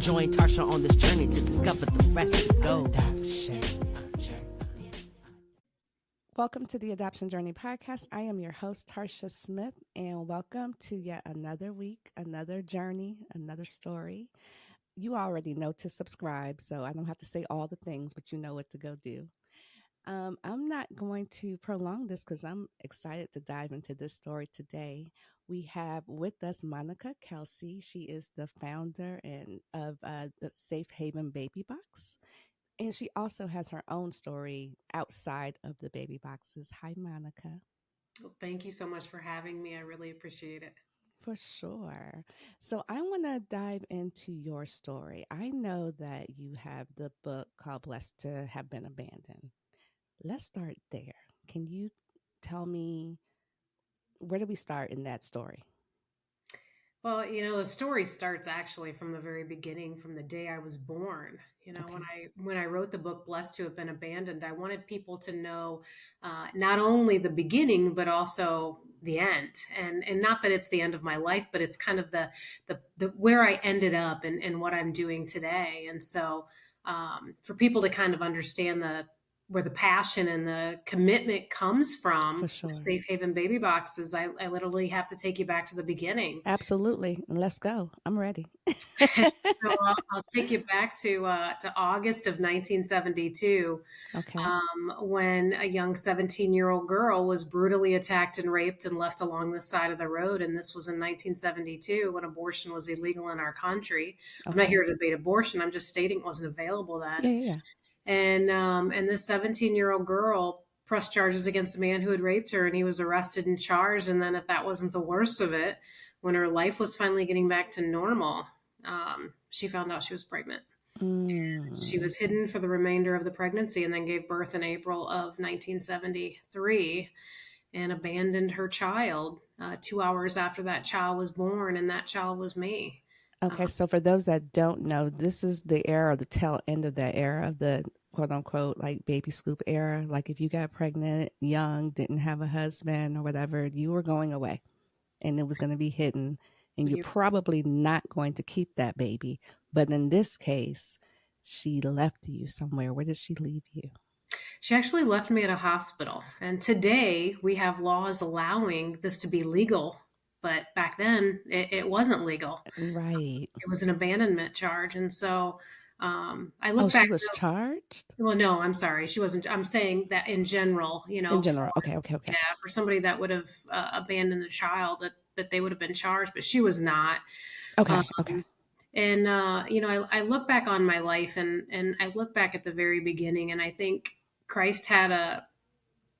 Join Tarsha on this journey to discover the rest. Go. Welcome to the Adoption Journey podcast. I am your host, Tarsha Smith, and welcome to yet another week, another journey, another story. You already know to subscribe, so I don't have to say all the things, but you know what to go do. I'm not going to prolong this because I'm excited to dive into this story today. We have with us Monica Kelsey. She is the founder of the Safe Haven Baby Box. And she also has her own story outside of the baby boxes. Hi, Monica. Well, thank you so much for having me. I really appreciate it. For sure. So I want to dive into your story. I know that you have the book called Blessed to Have Been Abandoned. Let's start there. Can you tell me, where do we start in that story? Well, the story starts actually from the very beginning, from the day I was born. Okay. When I wrote the book "Blessed to Have Been Abandoned," I wanted people to know not only the beginning but also the end, and not that it's the end of my life, but it's kind of the where I ended up and what I'm doing today. And so, for people to kind of understand where the passion and the commitment comes from For sure. with Safe Haven Baby Boxes, I literally have to take you back to the beginning. Absolutely. Let's go. I'm ready. So I'll take you back to August of 1972, Okay. when a young 17-year-old girl was brutally attacked and raped and left along the side of the road. And this was in 1972 when abortion was illegal in our country. I'm not Okay. here to debate abortion. I'm just stating it wasn't available then. Yeah. And this 17-year-old girl pressed charges against a man who had raped her, and he was arrested and charged. And then, if that wasn't the worst of it, when her life was finally getting back to normal, she found out she was pregnant. She was hidden for the remainder of the pregnancy and then gave birth in April of 1973 and abandoned her child 2 hours after that child was born, and that child was me. Okay, so for those that don't know, this is the era, the tail end of that era of the quote unquote like baby scoop era. Like if you got pregnant young, didn't have a husband or whatever, you were going away and it was going to be hidden. And you're probably not going to keep that baby. But in this case, she left you somewhere. Where did she leave you? She actually left me at a hospital. And today we have laws allowing this to be legal. But back then it wasn't legal. Right. It was an abandonment charge. And so I look back. She was charged? Well, no, I'm sorry. She wasn't. I'm saying that in general, In general. Okay. yeah, for somebody that would have abandoned a child, that they would have been charged, but she was not. Okay. And I look back on my life, and I look back at the very beginning, and I think Christ had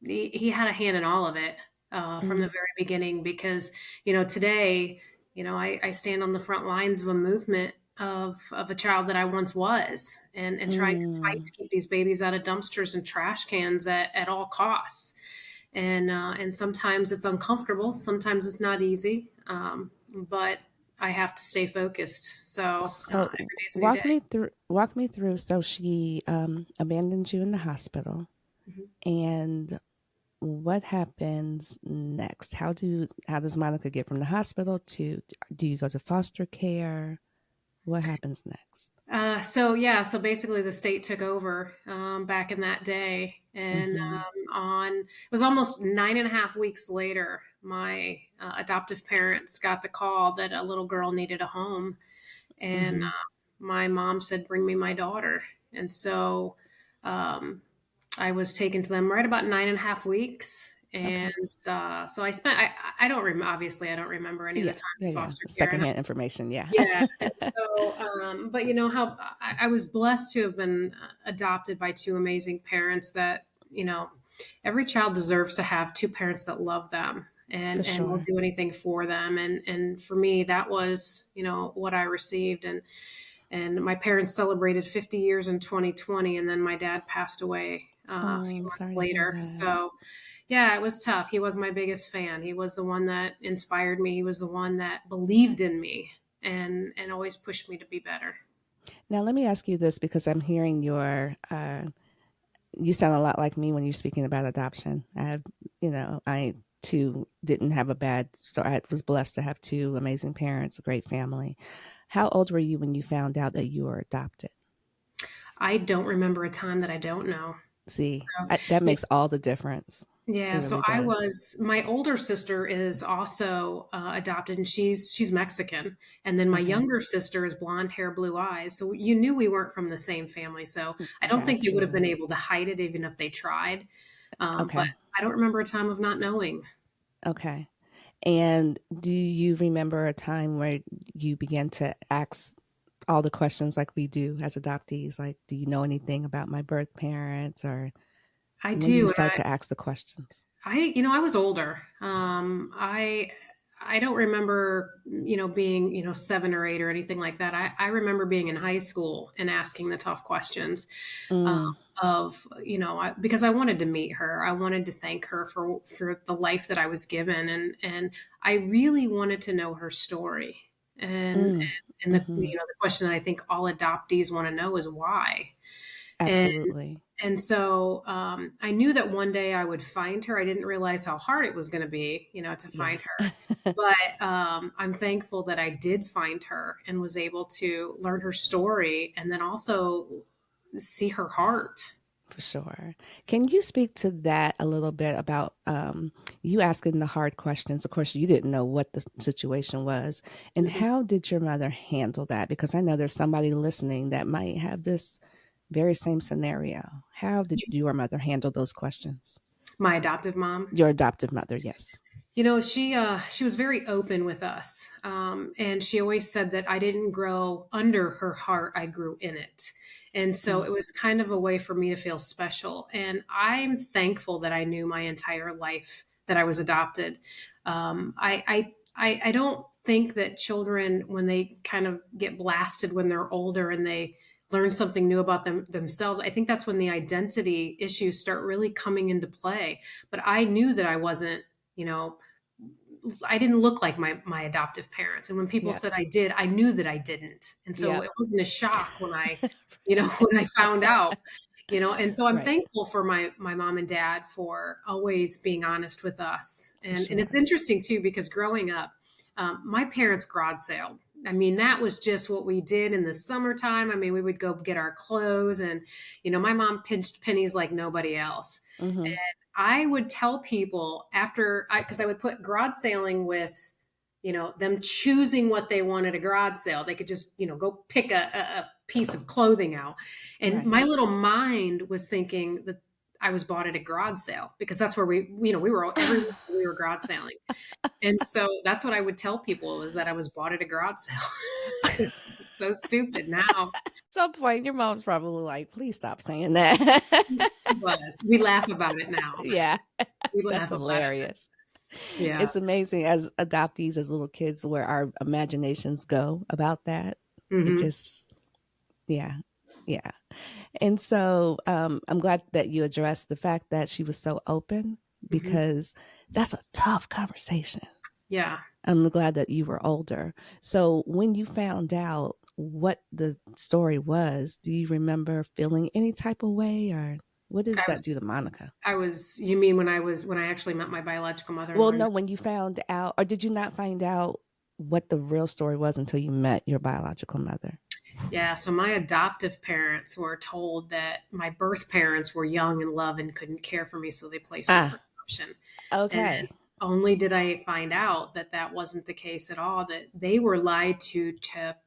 he had a hand in all of it from the very beginning, because today, I stand on the front lines of a movement of a child that I once was, and trying to fight to keep these babies out of dumpsters and trash cans at all costs. And sometimes it's uncomfortable, sometimes it's not easy, but I have to stay focused. So every day's a new day. Walk me through. So she abandoned you in the hospital, and what happens next? How does Monica get from the hospital to? Do you go to foster care? What happens next? So basically the state took over back in that day, and it was almost 9.5 weeks later, my adoptive parents got the call that a little girl needed a home, and my mom said, "Bring me my daughter." And so I was taken to them right about 9.5 weeks. And so I spent, I don't remember, obviously I don't remember any of the time in foster care. Secondhand information. Yeah. Yeah. So, but how I was blessed to have been adopted by two amazing parents that, every child deserves to have two parents that love them and will do anything for them. And for me, that was, what I received. And my parents celebrated 50 years in 2020. And then my dad passed away a few months later. So yeah, it was tough. He was my biggest fan. He was the one that inspired me. He was the one that believed in me and always pushed me to be better. Now, let me ask you this, because I'm hearing you sound a lot like me when you're speaking about adoption. I too didn't have a bad start. I was blessed to have two amazing parents, a great family. How old were you when you found out that you were adopted? I don't remember a time that I don't know. See, So, that yeah, makes all the difference. It yeah, so really does. my older sister is also adopted, and she's Mexican, and then my Okay. younger sister is blonde hair, blue eyes. So you knew we weren't from the same family. So I don't think they Got would have you. been able to hide it even if they tried. But Okay. I don't remember a time of not knowing. Okay. And do you remember a time where you began to ask all the questions like we do as adoptees? Like, do you know anything about my birth parents? Or I when do you do, start to ask the questions? I was older. I don't remember, being, 7 or 8 or anything like that. I remember being in high school and asking the tough questions Mm, of, because I wanted to meet her. I wanted to thank her for the life that I was given. And I really wanted to know her story. And, mm, and mm-hmm. the question that I think all adoptees want to know is why. And Absolutely. and so I knew that one day I would find her. I didn't realize how hard it was going to be, to Yeah. find her. But I'm thankful that I did find her and was able to learn her story and then also see her heart. For sure. Can you speak to that a little bit about you asking the hard questions? Of course, you didn't know what the situation was. And Mhm. how did your mother handle that? Because I know there's somebody listening that might have this very same scenario. How did your mother handle those questions? My adoptive mom. Your adoptive mother, yes. She was very open with us, and she always said that I didn't grow under her heart; I grew in it, and so Mm, it was kind of a way for me to feel special. And I'm thankful that I knew my entire life that I was adopted. I don't think that children, when they kind of get blasted when they're older and they learn something new about themselves, I think that's when the identity issues start really coming into play. But I knew that I wasn't, you know I didn't look like my adoptive parents. And when people yeah. said I did, I knew that I didn't. And so Yeah. it wasn't a shock when when I found out, and so I'm Right. thankful for my mom and dad for always being honest with us. For And it's sure. interesting too, because growing up, my parents garage sailed. I mean, that was just what we did in the summertime. I mean, we would go get our clothes and, my mom pinched pennies like nobody else. Hmm. I would tell people because I would put garage sailing with, them choosing what they wanted a garage sale. They could just, go pick a piece of clothing out. And Right. my little mind was thinking that I was bought at a garage sale because that's where we were every week we were garage sailing. And so that's what I would tell people is that I was bought at a garage sale. It's so stupid now. Some point, your mom's probably like, please stop saying that. She was. We laugh about it now. Yeah. We That's laugh about it. hilarious. Yeah. It's amazing as adoptees, as little kids, where our imaginations go about that. It Hmm. just, yeah, yeah. And so I'm glad that you addressed the fact that she was so open Hmm. because that's a tough conversation. Yeah. I'm glad that you were older. So when you found out what the story was, do you remember feeling any type of way, or what does I that do was to Monica? you mean when I actually met my biological mother and Well, learned no, this? when you found out, or did you not find out what the real story was until you met your biological mother? Yeah, so my adoptive parents were told that my birth parents were young in love and couldn't care for me, so they placed me for Ah, adoption. And okay. only did I find out that that wasn't the case at all, that they were lied to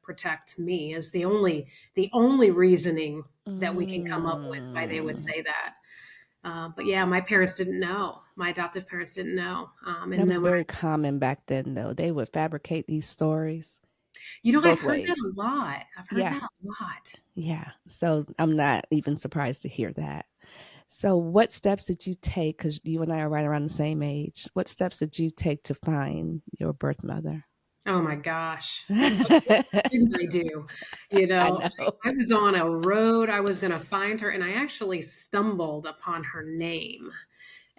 protect me is the only reasoning that we can come up with why they would Mm, say that. But yeah, my parents didn't know. My adoptive parents didn't know. that And was then when very common back then, though. They would fabricate these stories I've both heard that ways. a lot. I've heard Yeah, that a lot. yeah. So I'm not even surprised to hear that. So, what steps did you take? Because you and I are right around the same age. What steps did you take to find your birth mother? Oh my gosh. What I didn't I do? know. I was on a road. I was going to find her, and I actually stumbled upon her name.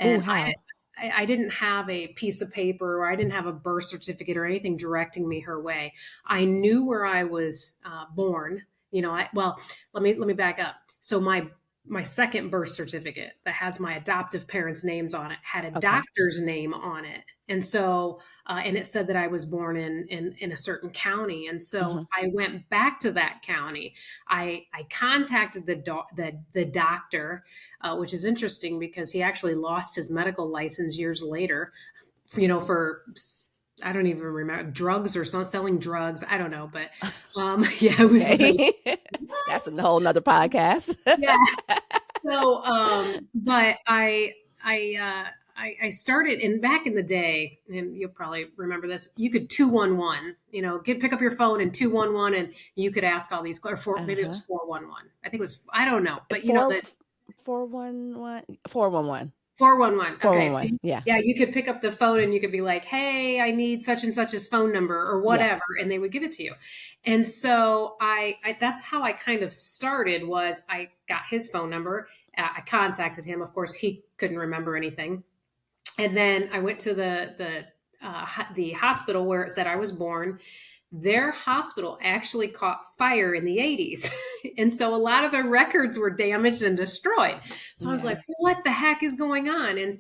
Oh, And how? I didn't have a piece of paper or I didn't have a birth certificate or anything directing me her way. I knew where I was born. Well, let me back up. So my second birth certificate that has my adoptive parents' names on it had a Okay. doctor's name on it. And so, and it said that I was born in a certain county. And so I went back to that county. I contacted the doctor, which is interesting because he actually lost his medical license years later, for I don't even remember, drugs or selling drugs. I don't know, but yeah, it was like, That's a whole nother podcast. yeah. So, but I started, and back in the day, and you'll probably remember this, you could 211, pick up your phone and 211, and you could ask all these, or maybe it was 411. I think it was, I don't know, but that 411 411 411. Okay. So 411. Yeah. yeah, you could pick up the phone and you could be like, hey, I need such and such's phone number or whatever. Yeah. And they would give it to you. And so that's how I kind of started. Was I got his phone number. I contacted him. Of course, he couldn't remember anything. And then I went to the hospital where it said I was born. Their hospital actually caught fire in the 80s. And so a lot of their records were damaged and destroyed. So I was like, what the heck is going on? And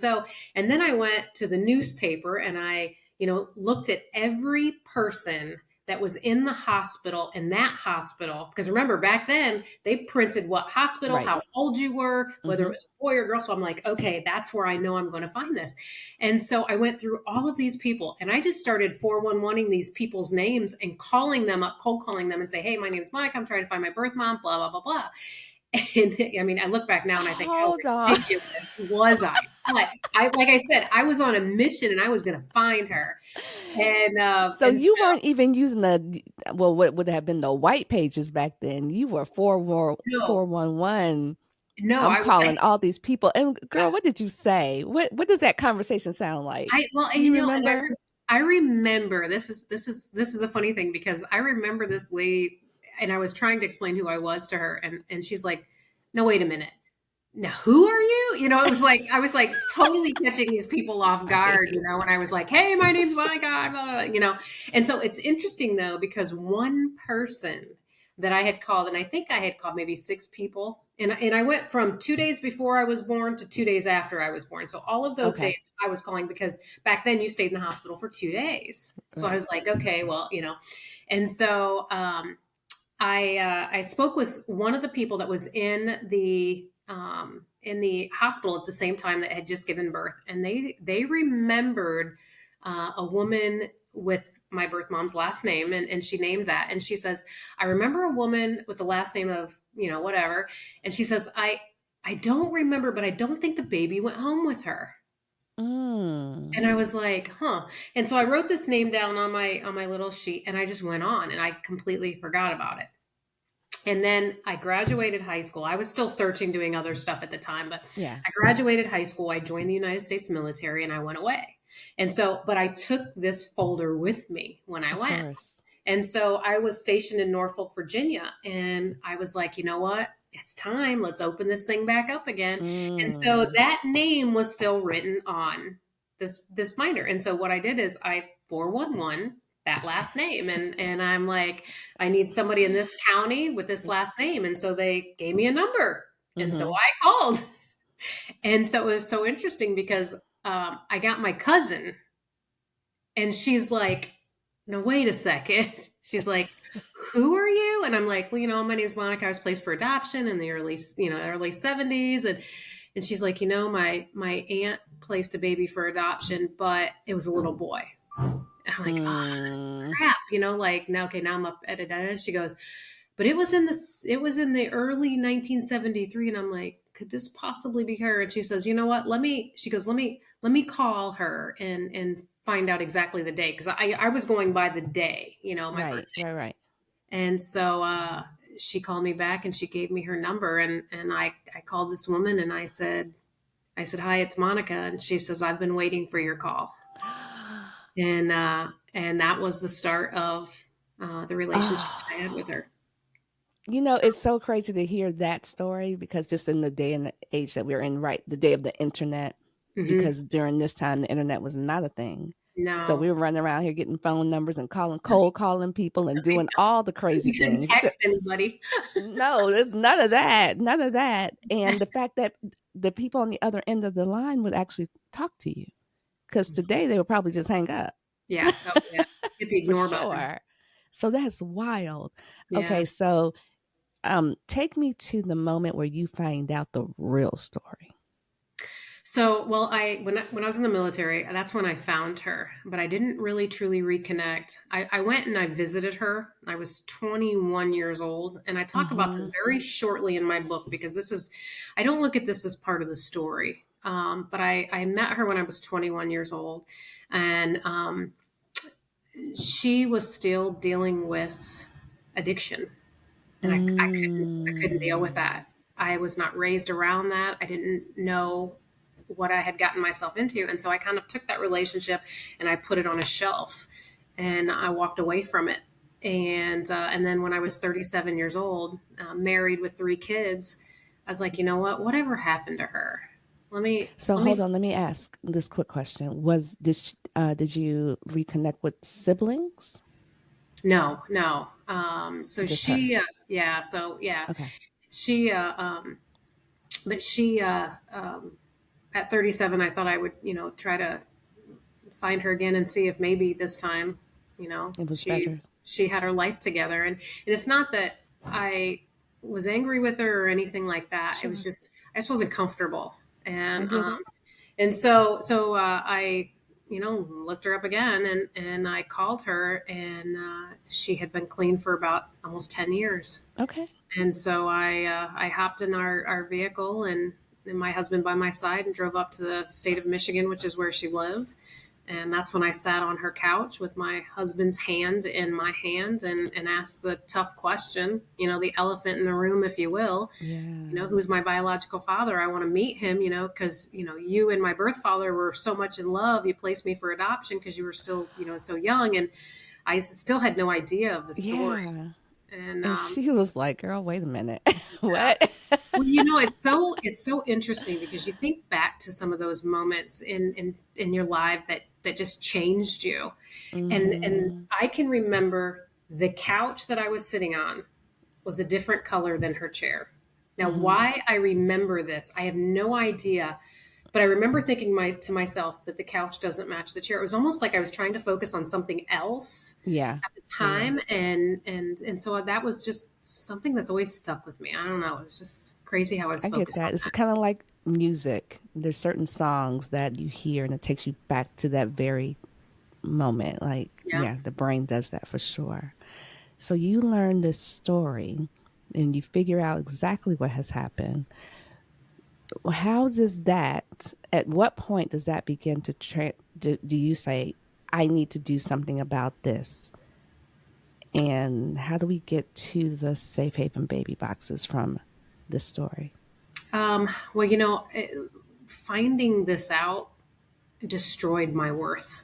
then I went to the newspaper and I, looked at every person that was in the hospital, in that hospital. Because remember, back then, they printed what hospital, how old you were, whether it was a boy or girl. So I'm like, okay, that's where I know I'm going to find this. And so I went through all of these people, and I just started 411ing these people's names and calling them up, cold calling them and say, hey, my name's Monica. I'm trying to find my birth mom, blah, blah, blah, blah. And I mean, I look back now and I think, how ridiculous was I? But like I said, I was on a mission and I was going to find her. And so you weren't even using what would have been the white pages back then. You were 411. No, I'm calling all these people. And girl, what did you say? What does that conversation sound like? Do you remember? I remember this is a funny thing because I remember this lady. And I was trying to explain who I was to her. And she's like, no, wait a minute. Now, who are you? It was like, I was like totally catching these people off guard, and I was like, hey, my name's Monica, And so it's interesting though, because one person that I had called, and I think I had called maybe 6 people. And I went from 2 days before I was born to 2 days after I was born. So all of those days I was calling because back then you stayed in the hospital for 2 days. So I was like, okay, well, and so, I spoke with one of the people that was in the hospital at the same time that had just given birth, and they remembered a woman with my birth mom's last name, and she named that, and she says, I remember a woman with the last name of whatever, and she says, I don't remember, but I don't think the baby went home with her. And I was like, huh. And so I wrote this name down on my little sheet, and I just went on, and I completely forgot about it. And then I graduated high school. I was still searching, doing other stuff at the time, but I graduated high school. I joined the United States military and I went away. And so, but I took this folder with me when I went. Course. And so I was stationed in Norfolk, Virginia. And I was like, you know what? It's time. Let's open this thing back up again. And so that name was still written on this binder. And so what I did is I 411 that last name. And I'm like, I need somebody in this county with this last name. And so they gave me a number. And so I called. And so it was so interesting because I got my cousin and she's like, no, wait a second. She's like, who are you? And I'm like, well, my name is Monica. I was placed for adoption in the early 70s. And she's like, my aunt placed a baby for adoption, but it was a little boy. And I'm like, oh, crap, now I'm up at it. She goes, but it was in the early 1973. And I'm like, could this possibly be her? And she says, you know what? Let me call her and find out exactly the day. Cause I was going by the day, my birthday. Right. And so, she called me back and she gave me her number and I called this woman and I said, hi, it's Monica. And she says, I've been waiting for your call. And that was the start of the relationship I had with her. It's so crazy to hear that story because just in the day and the age that we're in, right, the day of the internet, because during this time the internet was not a thing. So No, we were running around here getting phone numbers and cold calling people and doing all the crazy you couldn't things. text anybody. No, there's none of that. None of that. And the fact that the people on the other end of the line would actually talk to you. Because today they would probably just hang up. Yeah. Oh, yeah. Hit the For ignore button. sure. So that's wild. Yeah. Okay, so take me to the moment where you find out the real story. So, well, when I was in the military, that's when I found her, but I didn't really truly reconnect. I went and I visited her. I was 21 years old, and I talk about this Mm-hmm. very shortly in my book because I don't look at this as part of the story. But I met her when I was 21 years old, and she was still dealing with addiction, and I couldn't deal with Mm. that. I was not raised around that. I didn't know what I had gotten myself into, and so I kind of took that relationship and I put it on a shelf, and I walked away from it. And then when I was 37 years old, married with 3 kids, I was like, you know what? Whatever happened to her? So Let hold me. on, let me ask this quick question. Did you reconnect with siblings? No, no. So Just her. yeah. So yeah, Okay. she. But she at 37, I thought I would, try to find her again and see if maybe this time, It was she better. she had her life together. And it's not that I was angry with her or anything like that. It was Sure. just I just wasn't comfortable. I get it. And so I looked her up again, and I called her, and she had been clean for about almost 10 years. Okay. And so I hopped in our vehicle, and my husband by my side, and drove up to the state of Michigan, which is where she lived. And that's when I sat on her couch with my husband's hand in my hand, and asked the tough question, the elephant in the room, if you will. Yeah. Who's my biological father? I want to meet him, because, you and my birth father were so much in love. You placed me for adoption because you were still, so young. And I still had no idea of the story. Yeah. And And she was like, girl, wait a minute. yeah. What? Well, it's so interesting because you think back to some of those moments in your life that just changed you. And Mm-hmm. I can remember the couch that I was sitting on was a different color than her chair. Now, Mm-hmm. why I remember this, I have no idea. But I remember thinking to myself that the couch doesn't match the chair. It was almost like I was trying to focus on something else Yeah. at the Yeah. time, and so that was just something that's always stuck with me. I don't know. It was just crazy how I was I get focused on that. It's that. kind of like music. There's certain songs that you hear and it takes you back to that very moment. Like, Yeah. yeah, the brain does that for sure. So you learn this story and you figure out exactly what has happened. How does that, at what point does that begin to, do you say, I need to do something about this? And how do we get to the safe haven baby boxes from this story? Well, finding this out destroyed my worth.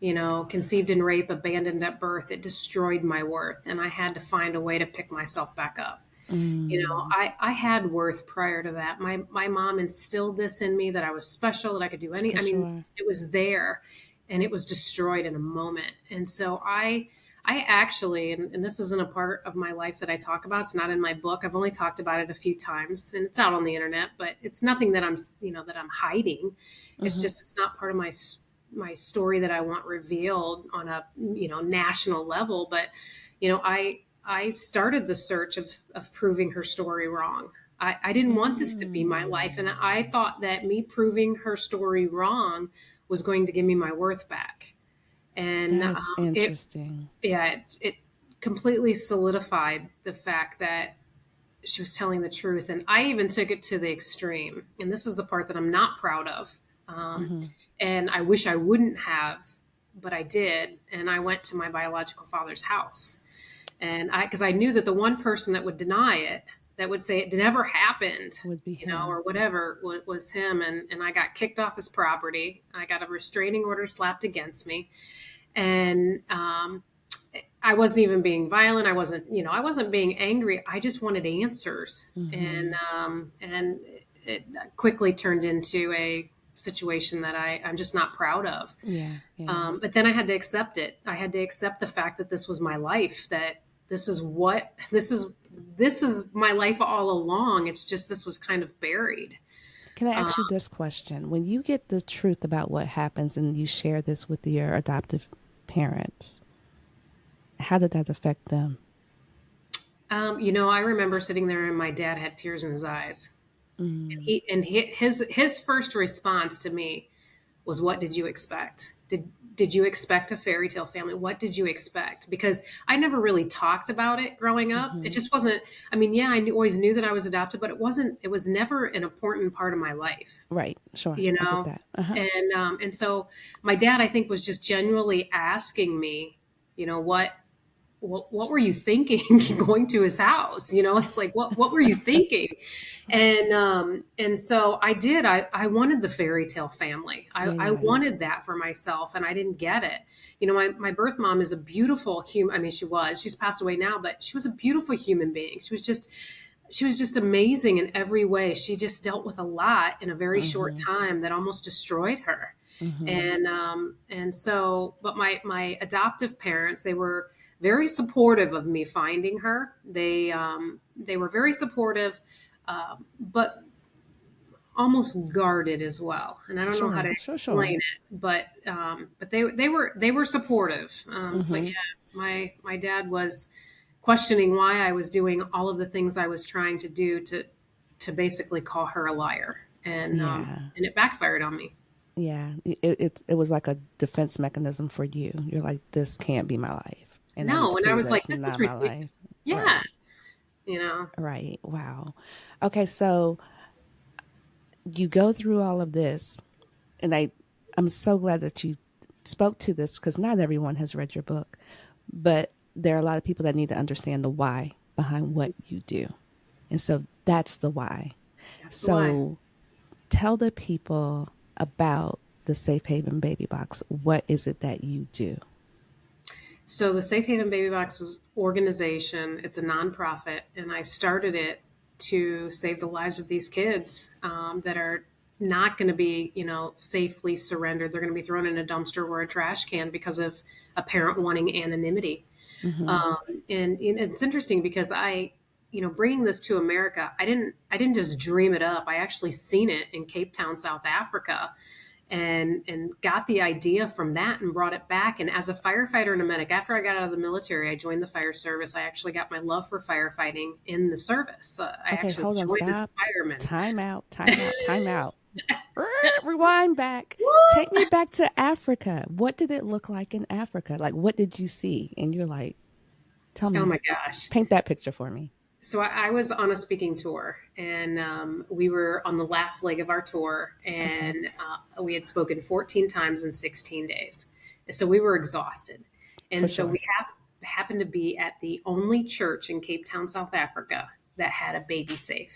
Conceived in rape, abandoned at birth, it destroyed my worth, and I had to find a way to pick myself back up. Mm, I had worth prior to that. My mom instilled this in me that I was special, that I could do for I mean, sure. it was there, and it was destroyed in a moment. And so I actually, and this isn't a part of my life that I talk about. It's not in my book. I've only talked about it a few times, and it's out on the internet. But it's nothing that I'm hiding. It's Hmm. just it's not part of my story that I want revealed on a national level. But I started the search of proving her story wrong. I didn't want this to be my life, and Mm, I thought that me proving her story wrong was going to give me my worth back. And that's it interesting. yeah, it completely solidified the fact that she was telling the truth. And I even took it to the extreme. And this is the part that I'm not proud of. Um, Hmm. and I wish I wouldn't have, but I did. And I went to my biological father's house. And because I knew that the one person that would deny it, that would say it never happened, Would be or him. whatever, was him. And I got kicked off his property. I got a restraining order slapped against me. And I wasn't even being violent. I wasn't being angry. I just wanted answers. Hmm. And it quickly turned into situation that I'm just not proud of. Yeah. Yeah. But then I had to accept it. I had to accept the fact that this was my life, that this is my life all along. It's just, this was kind of buried. Can I Uh, ask you this question? When you get the truth about what happens and you share this with your adoptive parents, how did that affect them? I remember sitting there and my dad had tears in his eyes. Mm, His first response to me was, "What did you expect? Did you expect a fairy tale family? What did you expect?" Because I never really talked about it growing up. It mm-hmm. just wasn't. I mean, yeah, always knew that I was adopted, but it wasn't. It was never an important part of my life, Right. Sure. you I get know. that. Uh-huh. And so my dad, I think, was just genuinely asking me, what were you thinking going to his house? It's like, what were you thinking? And so I wanted the fairy tale family. Yeah. I Yeah. wanted that for myself, and I didn't get it. My birth mom is a beautiful human. I mean, she's passed away now, but she was a beautiful human being. She was just amazing in every way. She just dealt with a lot in a very short Mm-hmm. time that almost destroyed her. Mm-hmm. And so, but my adoptive parents, they were very supportive of me finding her. They were very supportive, but almost guarded as well. And I don't know how to Sure. Sure. Sure. explain it, but they were supportive. But Mm-hmm. yeah, my dad was questioning why I was doing all of the things I was trying to do to basically call her a liar, Yeah. and it backfired on me. Yeah. It was like a defense mechanism for you. You're like, this can't be my life. And I need to No, and I prove was like, that's this is not my ridiculous. life. Yeah, Right. you know. Right. Wow. Okay. So you go through all of this, and I'm so glad that you spoke to this because not everyone has read your book, but there are a lot of people that need to understand the why behind what you do. And so that's the why. That's the why. So tell the people about the Safe Haven Baby Box. What is it that you do? So the Safe Haven Baby Boxes organization, it's a nonprofit, and I started it to save the lives of these kids that are not going to be, safely surrendered. They're going to be thrown in a dumpster or a trash can because of a parent wanting anonymity. Mm-hmm. Um, and it's interesting because bringing this to America, I didn't just dream it up. I actually seen it in Cape Town, South Africa, and got the idea from that and brought it back. And as a firefighter and a medic, after I got out of the military, I joined the fire service. I actually got my love for firefighting in the service. I Okay, actually hold on, joined as stop. a fireman. Time out, time out, time out. Rewind back. Take me back to Africa. What did it look like in Africa? Like, what did you see? And you're like, tell Oh me, my gosh. paint that picture for me. So I was on a speaking tour, and we were on the last leg of our tour, Okay, and we had spoken 14 times in 16 days. So we were exhausted. for And so sure. we happened to be at the only church in Cape Town, South Africa that had a baby safe.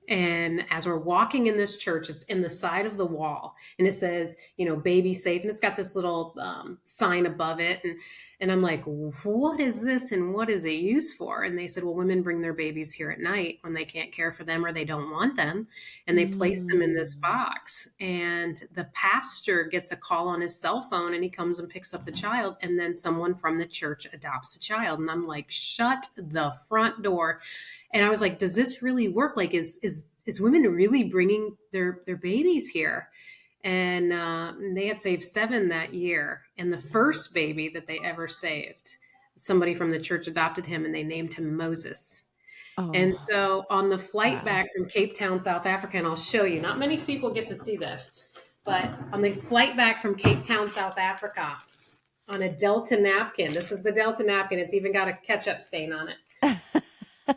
And as we're walking in this church, it's in the side of the wall, and it says, baby safe, and it's got this little sign above it, and I'm like, what is this, and what is it used for? And they said, well, women bring their babies here at night when they can't care for them or they don't want them, and they place them in this Mm, box. And the pastor gets a call on his cell phone, and he comes and picks up the child, and then someone from the church adopts the child. And I'm like, shut the front door. And I was like, does this really work? Like, is women really bringing their babies here? And they had saved 7 that year. And the first baby that they ever saved, somebody from the church adopted him, and they named him Moses. And oh, so on the flight wow. back from Cape Town, South Africa, and I'll show you, not many people get to see this, but on the flight back from Cape Town, South Africa, on a Delta napkin, this is the Delta napkin, it's even got a ketchup stain on it.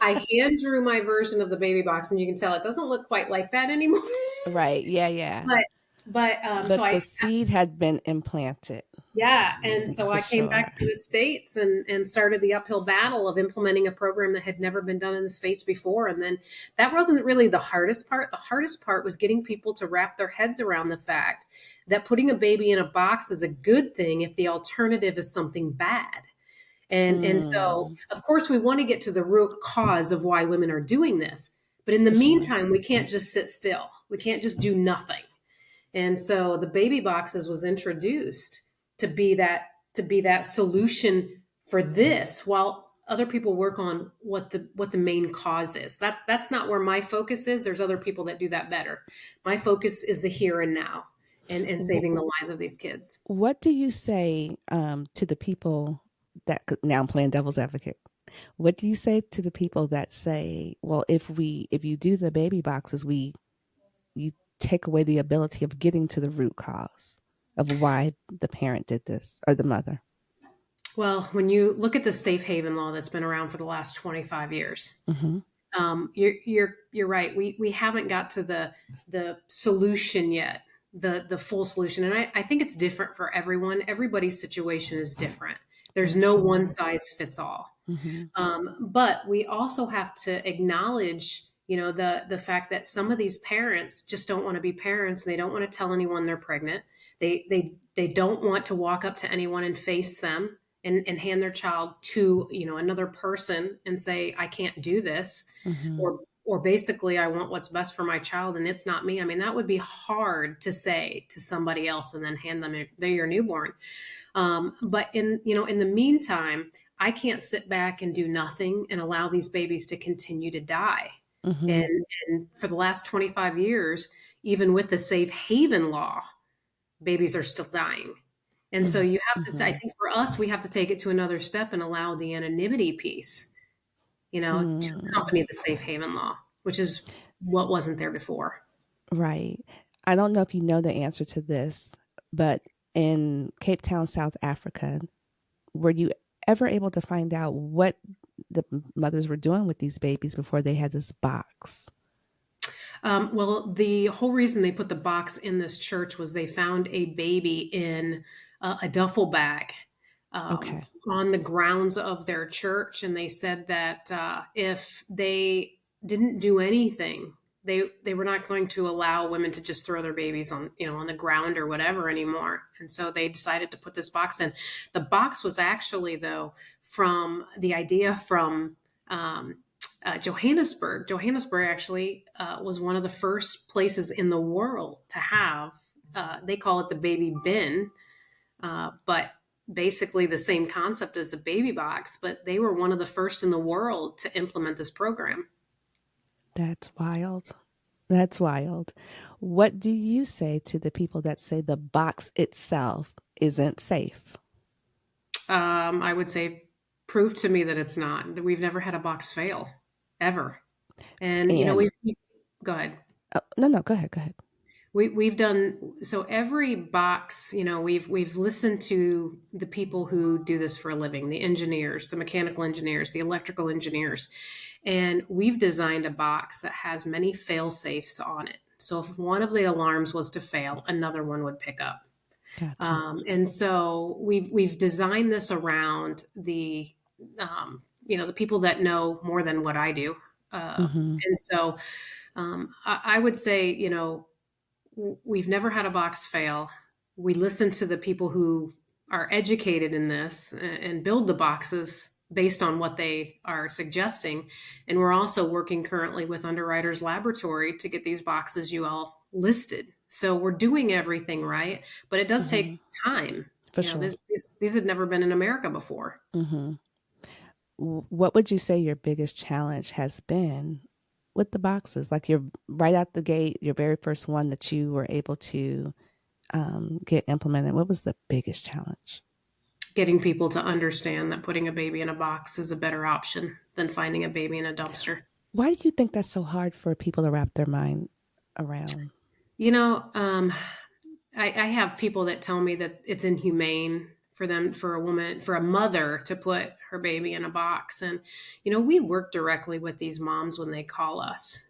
I hand drew my version of the baby box, and you can tell it doesn't look quite like that anymore. Right. Yeah. Yeah. But so But I the seed had been implanted yeah, and so for I came sure. back to the States and started the uphill battle of implementing a program that had never been done in the States before. And then that wasn't really the hardest part. The hardest part was getting people to wrap their heads around the fact that putting a baby in a box is a good thing if the alternative is something bad. And so, Mm, of course, we want to get to the root cause of why women are doing this. But in the for sure. meantime, we can't just sit still. We can't just do nothing. And so the baby boxes was introduced to be that solution for this, while other people work on what the main cause is. That's not where my focus is. There's other people that do that better. My focus is the here and now, and saving the lives of these kids. What do you say to the people now I'm playing devil's advocate? What do you say to the people that say, well, if you do the baby boxes, you take away the ability of getting to the root cause of why the parent did this or the mother? Well, when you look at the safe haven law that's been around for the last 25 years, Mm-hmm. You're right. We haven't got to the solution yet, the full solution. And I think it's different for everyone. Everybody's situation is different. There's no one size fits all. Mm-hmm. But we also have to acknowledge, the fact that some of these parents just don't want to be parents. They don't want to tell anyone they're pregnant. They don't want to walk up to anyone and face them and hand their child to another person and say, I can't do this, Mm-hmm. or basically, I want what's best for my child and it's not me. I mean, that would be hard to say to somebody else and then hand them your newborn. But in the meantime, I can't sit back and do nothing and allow these babies to continue to die. Mm-hmm. And for the last 25 years, even with the safe haven law, babies are still dying. And so you have to, I think for us, we have to take it to another step and allow the anonymity piece, to accompany the safe haven law, which is what wasn't there before. Right. I don't know if you know the answer to this, but in Cape Town, South Africa, were you ever able to find out what the mothers were doing with these babies before they had this box? Well, the whole reason they put the box in this church was they found a baby in a duffel bag Okay. on the grounds of their church. And they said that if they didn't do anything, they were not going to allow women to just throw their babies on the ground or whatever anymore. And so they decided to put this box in. The box was actually, though, from the idea from Johannesburg. Johannesburg actually was one of the first places in the world to have, they call it the baby bin, but basically the same concept as the baby box, but they were one of the first in the world to implement this program. That's wild. That's wild. What do you say to the people that say the box itself isn't safe? I would say, prove to me that it's not. We've never had a box fail, ever. And we go ahead. No, go ahead. We've done so every box. We've listened to the people who do this for a living, the engineers, the mechanical engineers, the electrical engineers, and we've designed a box that has many fail safes on it. So if one of the alarms was to fail, another one would pick up. Gotcha. And so we've designed this around the the people that know more than what I do. And so I would say, we've never had a box fail. We listen to the people who are educated in this and build the boxes based on what they are suggesting. And we're also working currently with Underwriters Laboratory to get these boxes you all listed. So we're doing everything right, but it does take time. For sure. These had never been in America before. What would you say your biggest challenge has been with the boxes? Like you're right out the gate, your very first one that you were able to get implemented. What was the biggest challenge? Getting people to understand that putting a baby in a box is a better option than finding a baby in a dumpster. Why do you think that's so hard for people to wrap their mind around? I have people that tell me that it's inhumane for a mother to put her baby in a box. And, we work directly with these moms when they call us.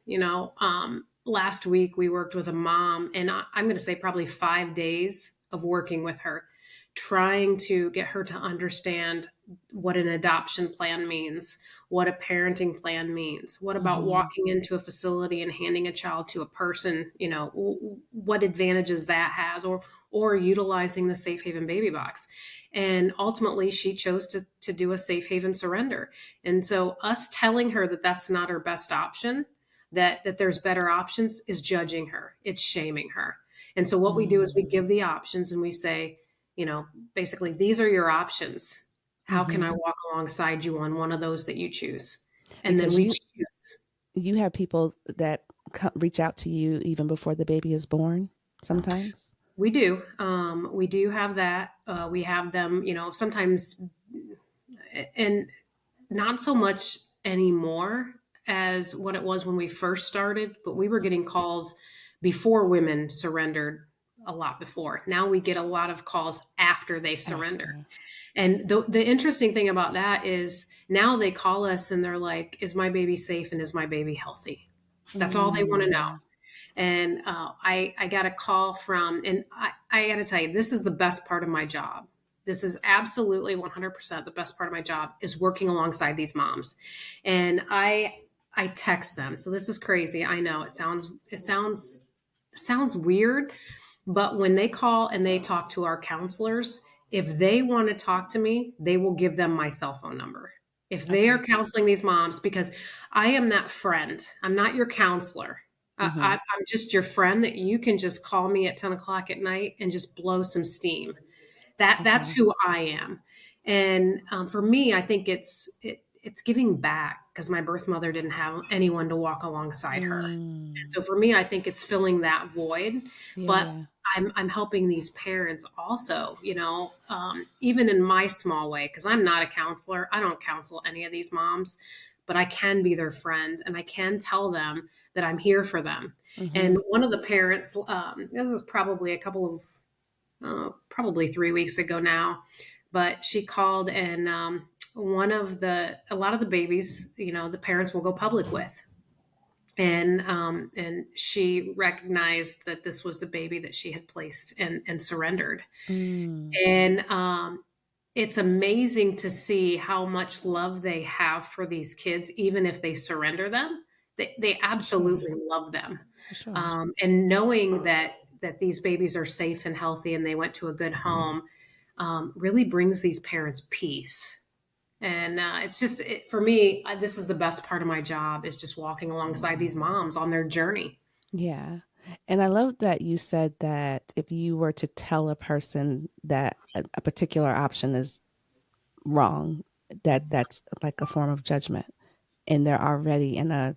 Last week we worked with a mom, and I'm going to say probably 5 days of working with her, trying to get her to understand what an adoption plan means, what a parenting plan means, what about walking into a facility and handing a child to a person, what advantages that has, or utilizing the Safe Haven baby box. And ultimately she chose to do a Safe Haven surrender. And so us telling her that that's not her best option, that there's better options, is judging her. It's shaming her. And so what we do is we Mm-hmm. give the options and we say, basically, these are your options. How can I walk alongside you on one of those that you choose? And then Because we you choose. you have people that reach out to you even before the baby is born sometimes. We do. We do have that. We have them, sometimes, and not so much anymore as what it was when we first started, but we were getting calls before women surrendered a lot before. Now we get a lot of calls after they surrender. After. And the interesting thing about that is now they call us and they're like, is my baby safe and is my baby healthy? That's all they want to know. Mm. And I got a call from, and I got to tell you, this is the best part of my job. This is absolutely 100% the best part of my job is working alongside these moms. And I text them. So this is crazy. I know it sounds weird, but when they call and they talk to our counselors, if they want to talk to me, they will give them my cell phone number. If they are Okay. counseling these moms, because I am that friend, I'm not your counselor. Mm-hmm. I'm just your friend that you can just call me at 10 o'clock at night and just blow some steam. That's Okay. who I am. And for me, I think it's giving back because my birth mother didn't have anyone to walk alongside her. And Mm. so for me, I think it's filling that void. Yeah, But yeah. I'm helping these parents also, even in my small way, because I'm not a counselor. I don't counsel any of these moms, but I can be their friend and I can tell them that I'm here for them. Mm-hmm. And one of the parents, this is probably probably 3 weeks ago now, but she called and a lot of the babies, the parents will go public with. And she recognized that this was the baby that she had placed and surrendered. Mm. And it's amazing to see how much love they have for these kids, even if they surrender them. They For sure. absolutely love them. For sure. And knowing that these babies are safe and healthy and they went to a good home really brings these parents peace. And it's just for me, this is the best part of my job is just walking alongside these moms on their journey. Yeah. And I love that you said that if you were to tell a person that a particular option is wrong, that's like a form of judgment and they're already in a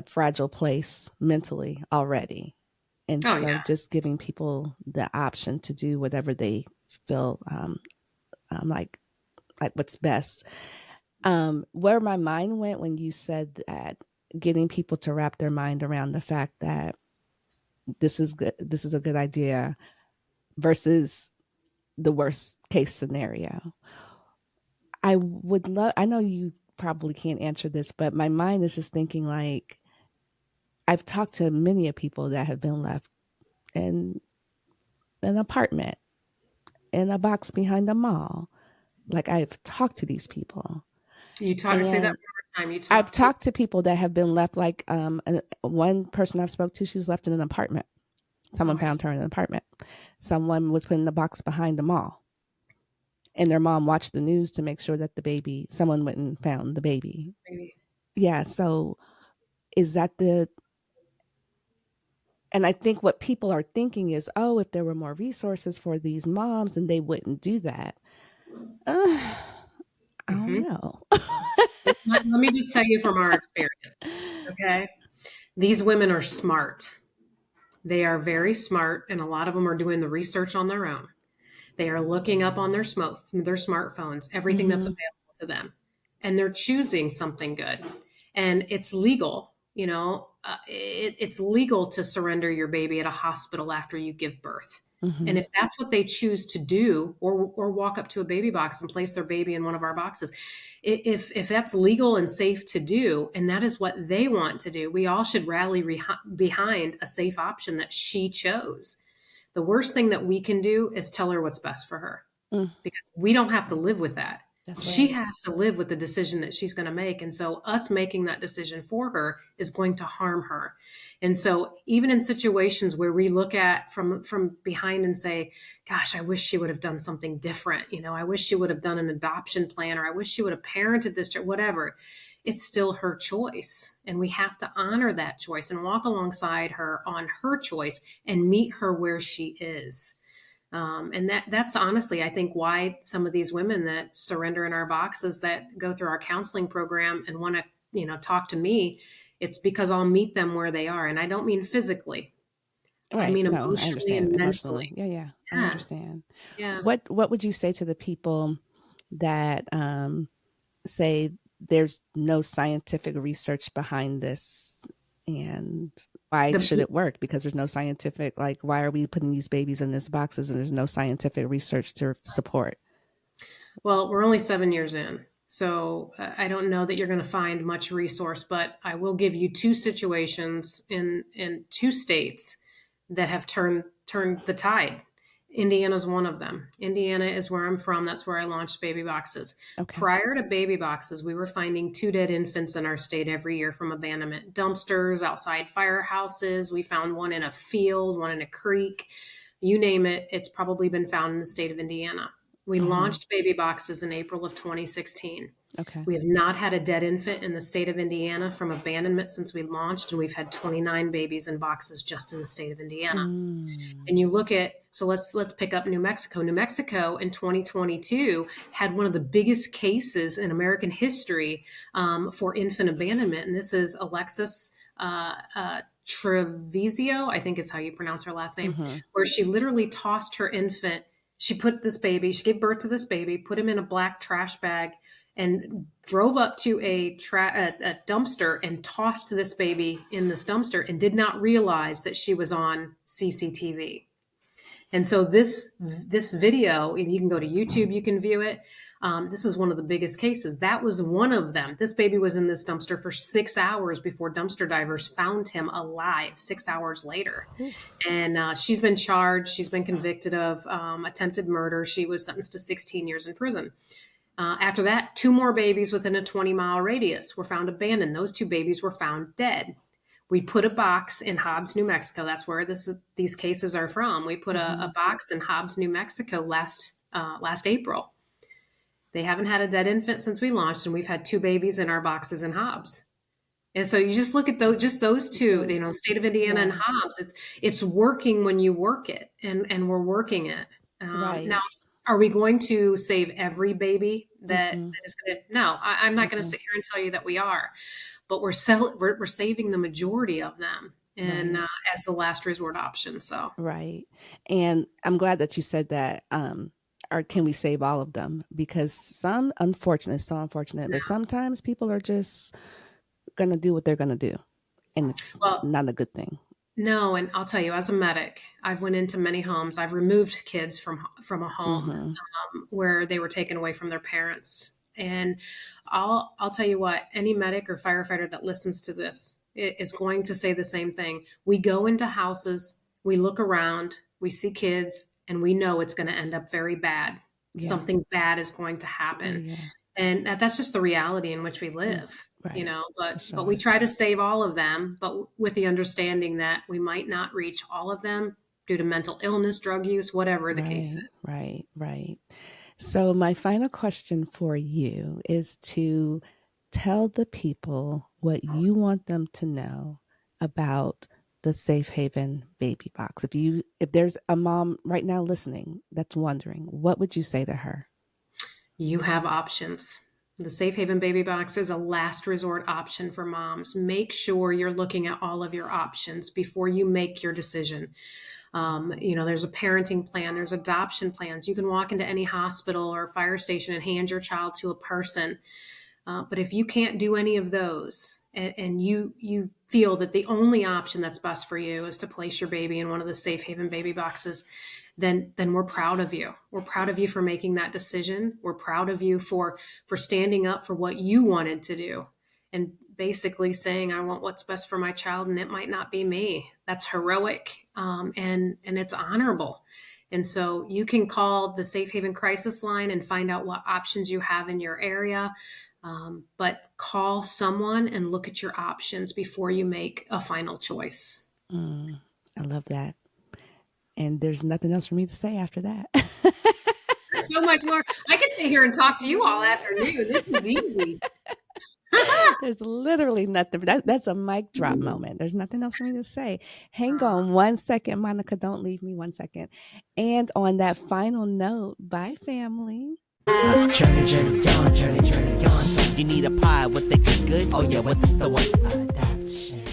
fragile place mentally already. And Oh so yeah. just giving people the option to do whatever they feel like what's best. Where my mind went when you said that getting people to wrap their mind around the fact that this is good, this is a good idea versus the worst case scenario. I would love, I know you probably can't answer this, but my mind is just thinking like, I've talked to many of people that have been left in an apartment, in a box behind a mall. Like I've talked to these people. You talk. Say that one And more time. You I've talk to. talked to people that have been left like one person I've spoke to, she was left in an apartment. Oh, Someone I see. found her in an apartment. Someone was put in the box behind the mall. And their mom watched the news to make sure that someone went and found the baby. Maybe. Yeah. So is that and I think what people are thinking is, oh, if there were more resources for these moms, then they wouldn't do that. Uh, I don't Hmm. know. Let me just tell you from our experience. Okay, these women are smart. They are very smart, and a lot of them are doing the research on their own. They are looking up on their smartphones everything that's Mm-hmm. available to them, and they're choosing something good, and it's legal. It's legal to surrender your baby at a hospital after you give birth. And Mm-hmm. if that's what they choose to do, or walk up to a baby box and place their baby in one of our boxes, if that's legal and safe to do, and that is what they want to do, we all should rally behind a safe option that she chose. The worst thing that we can do is tell her what's best for her Mm. because we don't have to live with that. That's She right. has to live with the decision that she's going to make. And so us making that decision for her is going to harm her. And so even in situations where we look at from behind and say, gosh, I wish she would have done something different. I wish she would have done an adoption plan, or I wish she would have parented this child, whatever. It's still her choice. And we have to honor that choice and walk alongside her on her choice and meet her where she is. And that's honestly, I think, why some of these women that surrender in our boxes, that go through our counseling program and want to, talk to me, it's because I'll meet them where they are. And I don't mean physically. I Right. mean No, I emotionally understand and emotionally. mentally. Yeah, yeah. I Yeah. understand. Yeah. What would you say to the people that say there's no scientific research behind this, and why The should it work? Because there's no scientific, like, why are we putting these babies in these boxes and there's no scientific research to support? Well, we're only 7 years in. So I don't know that you're going to find much resource, but I will give you two situations in two states that have turned the tide. Indiana's one of them. Indiana is where I'm from. That's where I launched Baby Boxes. Okay. Prior to Baby Boxes, we were finding 2 dead infants in our state every year from abandonment dumpsters, outside firehouses. We found one in a field, one in a creek. You name it, it's probably been found in the state of Indiana. We Hmm. launched Baby Boxes in April of 2016. Okay. We have not had a dead infant in the state of Indiana from abandonment since we launched, and we've had 29 babies in boxes just in the state of Indiana. Mm. And you look at, so let's pick up New Mexico. New Mexico in 2022 had one of the biggest cases in American history for infant abandonment, and this is Alexis Treviso, I think is how you pronounce her last name, Hmm. where she literally tossed her infant. She gave birth to this baby, put him in a black trash bag, and drove up to a dumpster and tossed this baby in this dumpster and did not realize that she was on CCTV. And so this video, if you can go to YouTube, you can view it. This is one of the biggest cases. That was one of them. This baby was in this dumpster for 6 hours before dumpster divers found him alive 6 hours later. And she's been charged. She's been convicted of attempted murder. She was sentenced to 16 years in prison. After that, 2 more babies within a 20-mile radius were found abandoned. Those 2 babies were found dead. We put a box in Hobbs, New Mexico. That's where these cases are from. We put a box in Hobbs, New Mexico last April. They haven't had a dead infant since we launched, and we've had 2 babies in our boxes in Hobbs. And so you just look at those two, state of Indiana and Yeah. Hobbs. It's working when you work it, and we're working it. Now, Right. are we going to save every baby that Mm-mm. is going to? No, I'm not going to Mm-mm. sit here and tell you that we are, but we're saving the majority of them, and Right. as the last resort option. So Right. And I'm glad that you said that. Or can we save all of them? Because some, unfortunate, so unfortunate, but sometimes people are just going to do what they're going to do. And it's well, not a good thing. no, and I'll tell you, as a medic, I've went into many homes. I've removed kids from a home Mm-hmm. where they were taken away from their parents. And I'll tell you what, any medic or firefighter that listens to this is going to say the same thing. We go into houses, we look around, we see kids, and we know it's going to end up very bad. Yeah. Something bad is going to Yeah. happen. Yeah. And that's just the reality in which we Mm. live, Right. For but we sure. try to save all of them, but with the understanding that we might not reach all of them due to mental illness, drug use, whatever the case Right. is. Right. Right. So, my final question for you is to tell the people what you want them to know about the Safe Haven baby box. If there's a mom right now listening that's wondering, what would you say to her? You have options. The Safe Haven Baby Box is a last resort option for moms. Make sure you're looking at all of your options before you make your decision. There's a parenting plan, there's adoption plans. You can walk into any hospital or fire station and hand your child to a person. But if you can't do any of those, and you feel that the only option that's best for you is to place your baby in one of the Safe Haven baby boxes, then we're proud of you. We're proud of you for making that decision. We're proud of you for standing up for what you wanted to do, and basically saying, I want what's best for my child, and it might not be me. That's heroic, and it's honorable. And so you can call the Safe Haven Crisis Line and find out what options you have in your area. But call someone and look at your options before you make a final choice. I love that. And there's nothing else for me to say after that. There's so much more. I could sit here and talk to you all afternoon. This is easy. There's literally nothing. That's a mic drop moment. There's nothing else for me to say. Hang on 1 second, Monica. Don't leave me 1 second. And on that final note, bye, family. Journey on. You need a pie with the good? Oh yeah, with the store. Adoption.